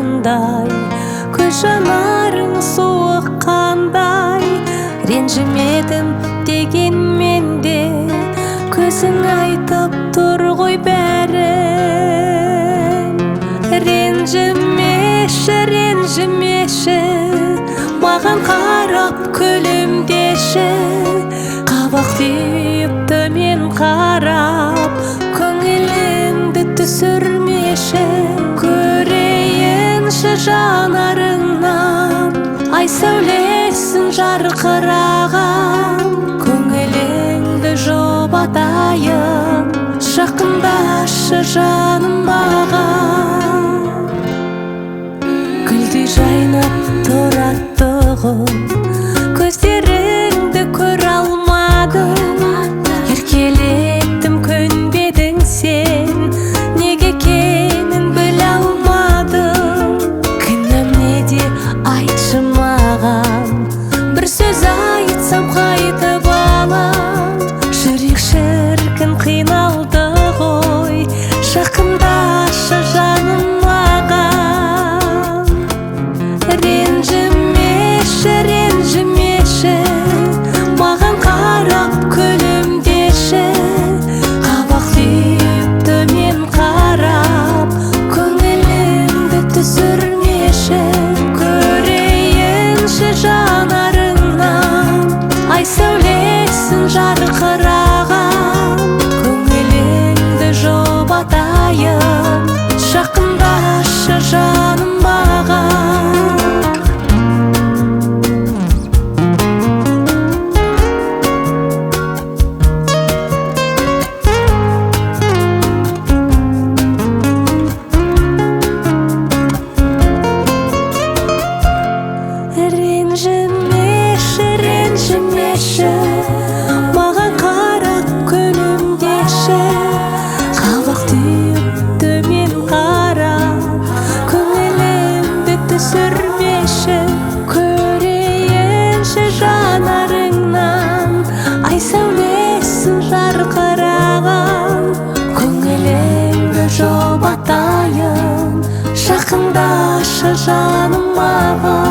қандай, көз жанарың суық қандай. Ренжімедім дегенмен де көзің айтып тұр ғой бәрін. Ренжімеші, ренжімеші, маған қарап күлімдеші. Қабақ түйіп төмен қарап көңілімді түсірмеші. Көрейінші жанарыңнан ай сәулесін жарқыраған. Көңіліңді жұбатайын, жақындашы жаным маған. Гүлдей жайнап тұраттығым, көздеріңді көре алмадым. Еркелеттім, көнбедің сен, неге екенін біле алмадым. Кінәм неде айтшы маған, бір сөз айтсам қайтып алам. Жүрек шіркін қиналды ғой, жақындашы жаным маған. Ренжімеші, ренжімеші, маған қарап күлімдеші. Қабақ түйіп төмен қарап көңілімді түсірмеші. Көрейінші жанарыңнан ай сәулесін жарқыраған. Көңіліңді жұбатайын, жақындашы жаным маған. Ренжімеші, ренжімеші, маған қарап күлімдеші. Қабақ түйіп төмен қарап көңілімді түсірмеші. Көрейінші жанарыңнан ай сәулесін жарқыраған. Көңіліңді жұбатайын, жақындашы жаным маған.